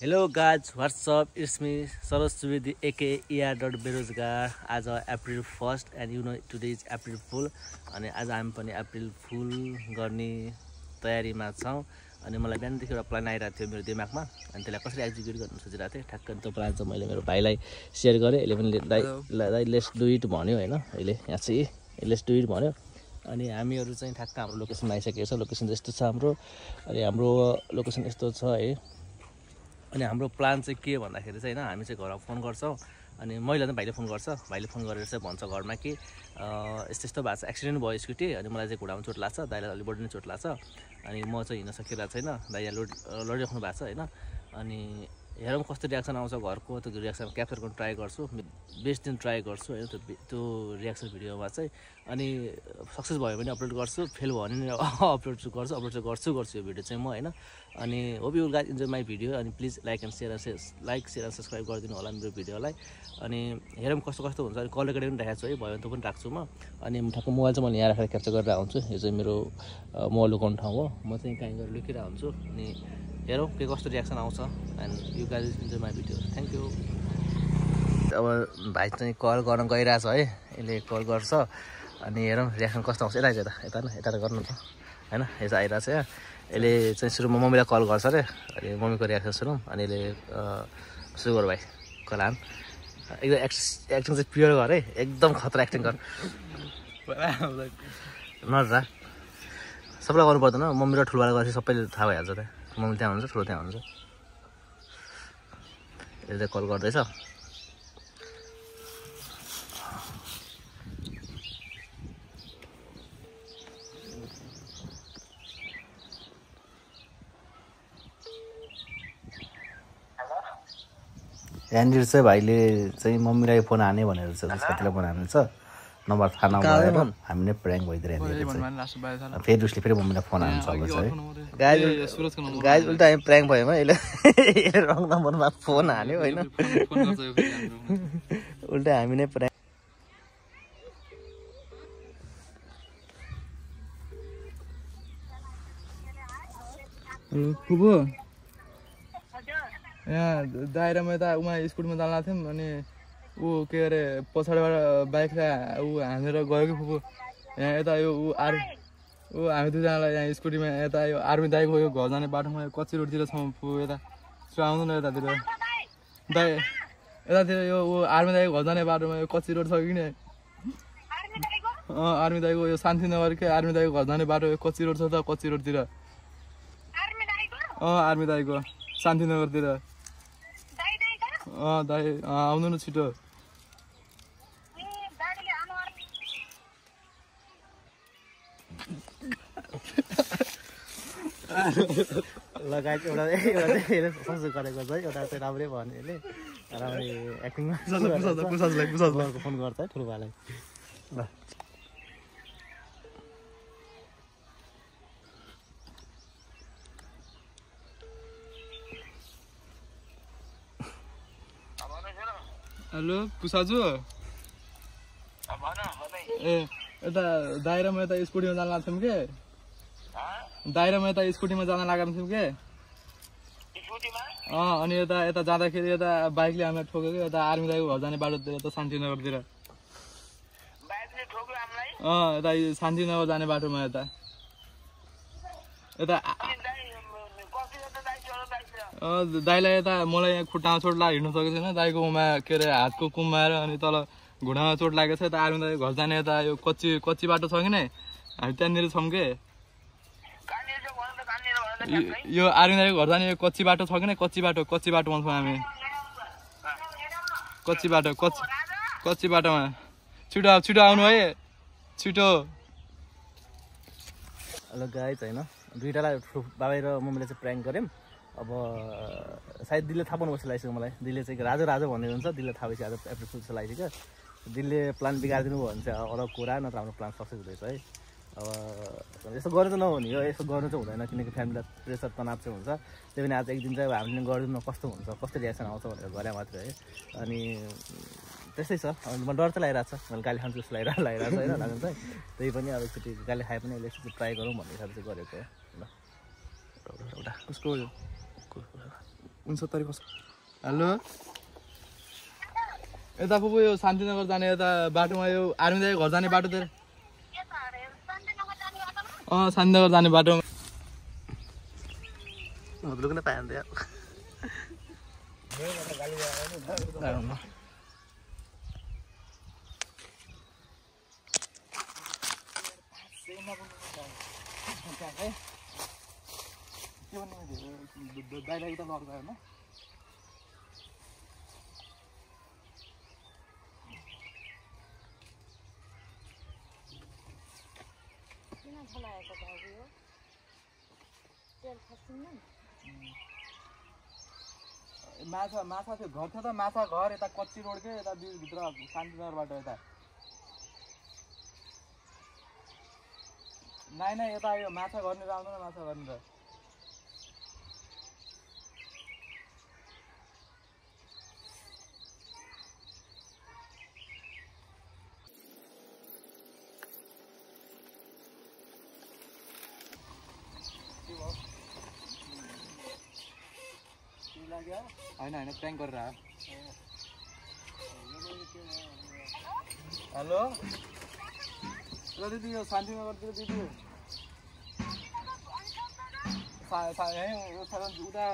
hello guys what's up it's me Saroj Subedi AKA ER.बेरोजगार आज April 1 and you know today is April fool अनि आज हामी पनि अप्रिल फुल गर्ने तयारीमा छौँ अनि मलाई बिहानदेखि एउटा प्लान आइरहेको थियो मेरो दिमागमा अनि त्यसलाई कसरी एक्जिक्युट गर्नु सोचिरहेको थिएँ ठ्याक्क त्यो प्लान चाहिँ मैले मेरो भाइलाई सेयर गरेँ यसले पनि दाइ लेट्स डु इट भन्यो होइन अहिले यहाँ चाहिँ लेट्स डु इट भन्यो अनि हामीहरू चाहिँ ठ्याक्क हाम्रो लोकेसनमा आइसकेको छ लोकेसन यस्तो छ हाम्रो अनि हाम्रो लोकेसन यस्तो छ है अनि हाम्रो प्लान चाहिँ के भन्दाखेरि चाहिँ होइन हामी चाहिँ घरमा फोन गर्छौँ अनि मैले चाहिँ भाइले फोन गर्छ भाइले फोन गरेर चाहिँ भन्छ घरमा कि यस्तो यस्तो भएको छ एक्सिडेन्ट भयो स्कुटी अनि मलाई चाहिँ घुँडामा चोट लाग्छ दाइलाई अलिक बढी नै चोट लाग्छ अनि म चाहिँ हिँड्न सकिरहेको छैन दाइ यहाँ लडिराख्नु भएको छ होइन अनि हेरौँ कस्तो रियाक्सन आउँछ घरको त्यो रियाक्सन क्याप्चर गर्न ट्राई गर्छु बेस्ट दिन ट्राई गर्छु होइन त्यो रियाक्सन भिडियोमा चाहिँ अनि सक्सेस भयो भने अपलोड गर्छु फेल भयो भने अपलोड चाहिँ गर्छु यो भिडियो चाहिँ म होइन अनि hope you guys enjoy my video अनि please like and share and subscribe गरिदिनु होला मेरो भिडियोलाई अनि हेरौँ कस्तो हुन्छ अनि कल रेकर्डिङ पनि राखेको छु है भयो भने त्यो पनि राख्छु म अनि ठ्याक्क मोबाइल चाहिँ मैले यहाँ राखेर क्याप्चर गरेर आउँछु यो चाहिँ मेरो मोबाइल लुकाउने ठाउँ हो म चाहिँ कहीँ गएर लुकिरहेको हुन्छु अनि हेरौँ के कस्तो रियाक्सन आउँछ and you guys enjoy my video thank you अब भाइ चाहिँ कल गर्न गइरहेछ है यसले कल गर्छ अनि हेरौँ रियाक्सन कस्तो आउँछ यता गर्नु त होइन यो चाहिँ आइरहेछ यहाँ यसले चाहिँ सुरुमा मम्मीलाई कल गर्छ अरे अनि मम्मीको रियाक्सन सुनौँ अनि यसले सुगर भाइ कलान एकदम एक्टिङ चाहिँ प्योर गर है एकदम खतरा एक्टिङ गर नजा सबैलाई गर्नु पर्दैन मम्मी र ठुलोबाट गरेपछि सबैले थाहा भइहाल्छ त मम्मी त्यहाँ हुन्छ ठुलो त्यहाँ हुन्छ यसले कल गर्दैछ यहाँनिर चाहिँ भाइले चाहिँ मम्मीलाई फोन हाने भनेर चाहिँ साथीलाई फोन हाल्नु छ नम्बर थाहा नभएर हामी नै प्र्याङ्क भइदिएर फेरि उसले फेरि मम्मीलाई फोन हाल्नु सक्छ है गाइज उल्टा हामी प्र्याङ्क भयौँ है यसले रङ नम्बरमा फोन हाल्यो होइन उल्टा हामी नै प्र्याङ्क हेलो फुपू यहाँ दाइरामा यता उमा स्कुटीमा जान लाग्थ्यौँ अनि ऊ के अरे पछाडिबाट बाइकलाई ऊ हानेर गयो कि फुपू यहाँ यता यो हामी दुईजनालाई यहाँ स्कुटीमा यता यो आर्मी दाइको यो घर जाने बाटोमा कच्ची रोडतिर छौँ फुपू यता आउँदैन यतातिर दाइ यतातिर यो ऊ आर्मी दाइको घर जाने बाटोमा यो कच्ची रोड छ कि नि आर्मी दाइको यो शान्तिनगर के आर्मी दाइको घर जाने बाटो यो कच्ची रोड छ त कच्ची रोडतिर आर्मी दाइको शान्तिनगरतिर दाइ आउनु न छिटो लगायत एउटा चाहिँ संशोधन गरेको छ एउटा चाहिँ राम्रै भन्यो यसले राम्रै एक्टिङमा फोन गर्छ है ठुलोबालाई ल हेलो पुसाजु ए यता दाइरामा यता स्कुटीमा जान लाग्थ्यौँ के दाइरामा यता स्कुटीमा जान लागेको थियौँ के अनि यता जाँदाखेरि यता बाइकले हामीलाई ठोक्यो कि यता आर्मी दाइको घर जाने बाटोतिर यता शान्तिनगरतिर यता शान्तिनगर जाने बाटोमा यता दाइलाई यता मलाई यहाँ खुट्टामा चोट लागेर हिँड्नु सकेको छैन दाइकोमा के अरे हातको कुम्माएर अनि तल घुँडामा चोट लागेको छ यता आर्मी दाइको घर जाने यता यो कच्ची बाटो छ कि नै हामी त्यहाँनिर छौँ के यो आर्मी दाइको घर जाने यो कच्ची बाटो छ कि नै कच्ची बाटोमा छौँ हामी कच्ची बाटोमा छिटो आउनु है छिटो हेलो गाइज होइन दुईवटालाई बाबाई र मम्मीले चाहिँ प्र्याङ्क गऱ्यौँ अब सायद दिलले थाहा पाउनु जस्तो लाग्छ मलाई दिलले चाहिँ राजो भन्दै हुन्छ दिलले थाहा भएपछि आज एप्रिल फुल जस्तो लाग्छ दिलले प्लान बिगारिदिनु भयो भने चाहिँ अलग कुरा नत्र हाम्रो प्लान सक्सेस हुँदैछ है अब यस्तो गर्नु त नहुने हो यस्तो गर्नु चाहिँ हुँदैन किनकि फ्यामिलीलाई प्रेसर तनाव चाहिँ हुन्छ त्यही पनि आज एक दिन चाहिँ हामीले गरिदिनु कस्तो हुन्छ कस्तो रियाक्सन आउँछ भनेर गरे मात्रै है अनि त्यस्तै छ अनि मलाई डर चाहिँ लागिरहेको छ मैले गाली खान्छु जस्तो लागिरहेको छ होइन लाग्नु चाहिँ त्यही पनि अब एकचोटि गाली खाए पनि अहिले एकचोटि ट्राई गरौँ भन्ने हिसाबले चाहिँ गरेको हो ल एउटा उसको 69 कसो हेलो यता फुपू यो शान्तिनगर जाने यता बाटोमा यो आर्मी दाइको घर जाने बाटोतिर शान्तिनगर जाने बाटोमा लुक्न पाइन्थ्यो माछा थियो घर थियो त माछा घर यता कच्ची रोड के यता भित्र शान्तिनगरबाट यता नाइ यता यो माछा गर्नेर आउँदैन माछा गर्नेर होइन प्र्याङ्क गरेर आयो हेलो ल दिदी यो शान्तिनगरतिर दिदी उता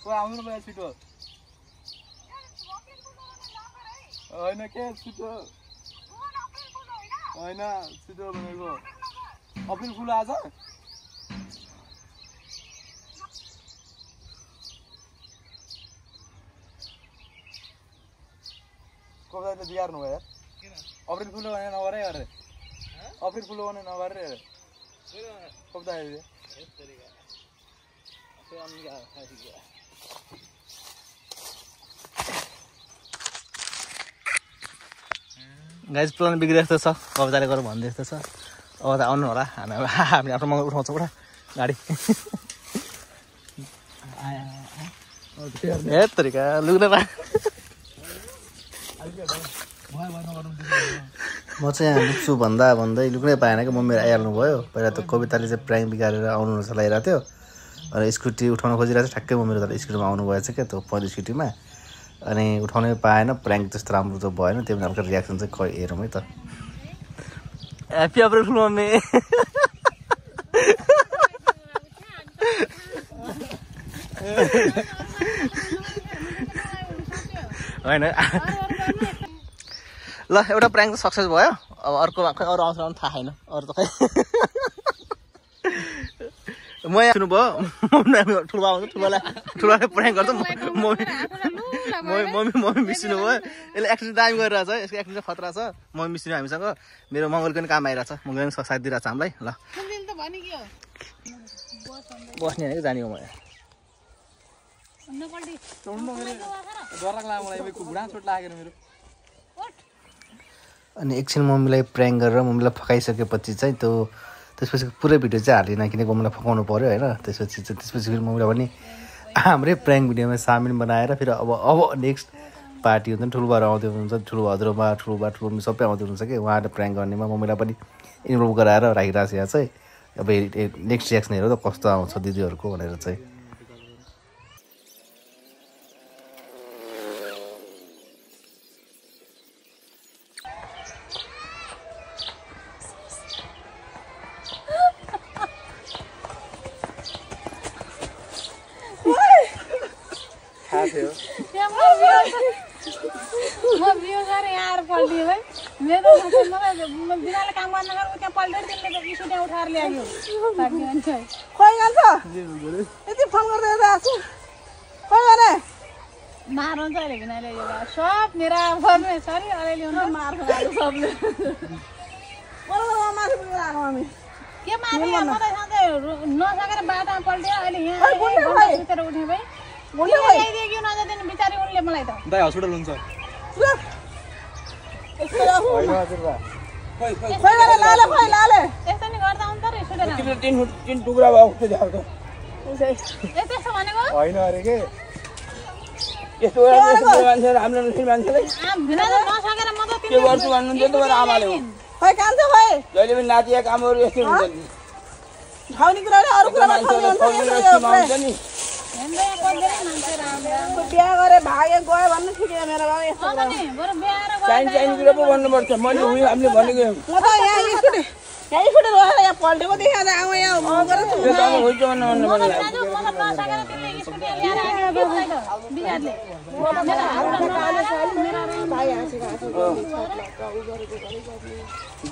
को आउनु न छिटो होइन के छिटो होइन छिटो भनेको अप्रिल फुल आज कविताले बिगार्नु भयो यार अप्रिल फुल भने नगरे अरे अप्रिल फुल भने नगरे अरे कविता गाइज प्लान बिग्रेको छ कविताले गरेर भन्दै जस्तो छ अब त आउनु होला हामी आफ्नो मगर उठाउँछौँ पुरा गाडी ए तरिका लुग्न पा म चाहिँ यहाँ लुक्छु भन्दै लुक्नै पाएन कि मम्मी आइहाल्नु भयो पहिला त कविताले चाहिँ प्राइङ बिगारेर आउनु चलाइरहेको थियो र स्कुटी उठाउन खोजिरहेको थियो ठ्याक्कै मम्मीले त स्कुटीमा आउनु भएछ क्या त्यो पहिलो स्कुटीमा अनि उठाउनै पाएन प्राइङ त्यस्तो राम्रो त भएन त्यो पनि हल्का रियाक्सन चाहिँ हेरौँ है त ह्याप्पी अप्रिल फुल मम्मी होइन ल एउटा प्राङ्क त सक्सेस भयो अब अर्को खै अरू आउँछ थाहा छैन अरू त खै म यहाँ सुन्नुभयो मम्मी ठुलो आउँछ ठुलोलाई प्राङ्क गर्छ मम्मी मिसिनु भयो यसले एक्सिडेन्ट दामी गरिरहेछ यसको एक्सिडेन्ट खतरा छ मम्मी मिसिनु हामीसँग मेरो मङ्गलको पनि काम आइरहेछ मङ्गल पनि साथ दिइरहेछ हामीलाई ल बस्ने होइन कि जाने हो म अनि एकछिन मम्मीलाई प्राङ्क गरेर मम्मीलाई फकाइसकेपछि चाहिँ त्यो त्यसपछि पुरै भिडियो चाहिँ हालिनँ किनकि मम्मीलाई फकाउनु पऱ्यो होइन त्यसपछि फेरि मम्मीलाई पनि हाम्रै प्राङ्क भिडियोमा सामेल बनाएर फेरि अब नेक्स्ट पार्टी हुन्छ नि ठुलो भएर आउँदै हुनुहुन्छ ठुलो हजुरबा ठुलो मम्मी सबै आउँदै हुनुहुन्छ कि उहाँहरूले प्राङ्क गर्नेमा मम्मीलाई पनि इन्भल्भ गराएर राखिरहेको छ यहाँ चाहिँ अब नेक्स्ट रियाक्सन हेरौँ त कस्तो आउँछ दिदीहरूको भनेर चाहिँ सब मेरा सरी अलिअलि हुन्छ मार खाएको सबले के मारे मलाई सधैँ नसकेर बाटोमा पल्ट्यो अहिले यहाँ उठेँ भाइ ल्याइदियो नजादिनु बिचारी उनले मलाई त दाइ हस्पिटल हुन्छ यस्तो नि गर्दा हुन्छ र तीन टुक्रा भएको त्यस्तो भनेको होइन अरे के यस्तो मान्छेलाई नसकेर म त के गर्छु भन्नुहुन्छ तपाईहरु आमाले हो खै कान्छ खै जहिले पनि नातिया कामहरु यस्तै हुन्छ नि खाउने कुराले अरु कुरा मान्छेले हुन्छ नि हेर्दै कोल्दै मान्छे राम्रो बिहा गरे भागे गयो भन्नु ठिकै मेरो बाबु यस्तो हो नि बरु ब्याएर चाहिने कुरा पो भन्नुपर्छ मैले हामीले भनेको म त यहाँ स्कुटी रोएर यहाँ पल्टेको देखाएर आमा यहाँ गरेर यो त अब हुन्छ भन्नु भन्नु पर्यो दाजु मलाई नसकेर तिमीले स्कुटी ल्याएर आएको बिगारले भाइ हाँसेको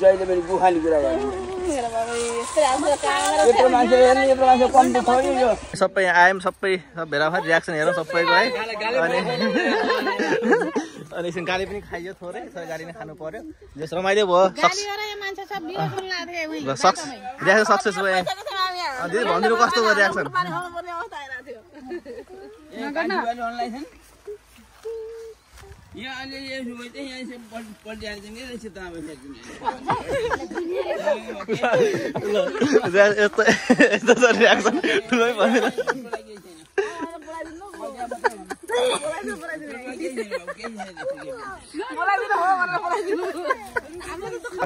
जहिले पनि गुखाली कुरा गर्नु मेरो बाबु यस्तै आउँछ यत्रो मान्छे हेर्ने यत्रो मान्छे कम्ती थोरै यो सबै आयौँ सबै भेला भएर रियाक्सन हेरौँ सबैको है अनि एकछिन गाली पनि खाइयो थोरै गाली नै खानु पर्यो जस रमाइलो भयो मान्छे सब बिगार्नु लाग्थ्यो उही रियाक्सन सक्सेस भयो दिदी भनिदिनु कस्तो भयो रियाक्सन यहाँ अहिले यसो भयो चाहिँ यहाँ पल्टिहाल्छ नि रहेछ त अब यस्तो यस्तो छ रियाक्सन ठुलै भनेर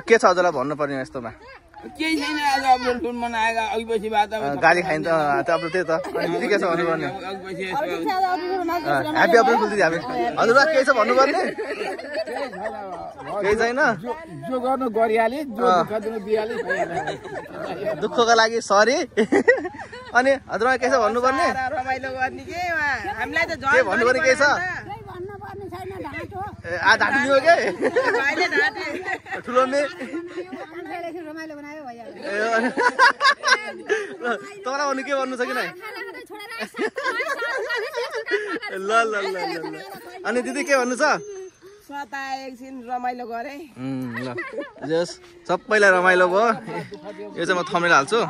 के छ हजुरलाई भन्नुपर्ने यस्तोमा केही छैन आज अप्रेल फुल मनाएका अघि पछि बात गाली खाइन्छ अब त्यही त अनि दिदी के छ भन्नुपर्ने ह्याप्पी अप्रेल फुल दिदी हामी हजुरलाई केही छ भन्नुपर्ने केही छैन जो गर्नु गरिहाले जो दुःख दिनु दिइहाले दुःखको लागि सरी अनि हजुरलाई के छ भन्नुपर्ने रमाइलो गर्ने के हामीलाई त के भन्नुपर्ने के छ ढाँट्नु हो के ठुलो मे तपाईँलाई भन्नु के भन्नु छ कि नै ल ल ल ल अनि दिदी के भन्नु छ स्वता एकछिन रमाइलो गरे ल जस सबैलाई रमाइलो भयो यो चाहिँ म थम्नेल हाल्छु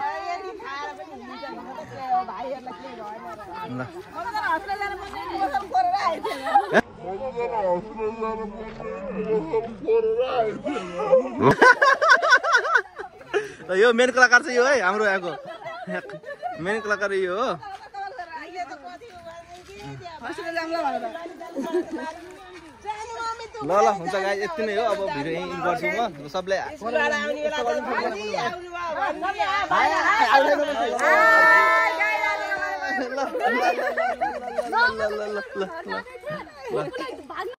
ल यो मेन कलाकार चाहिँ यो है हाम्रो यहाँको मेन कलाकार यो हो ल ल हुन्छ गाइस यति नै हो अब भिडियो यहीँ गर्छु म सबले ल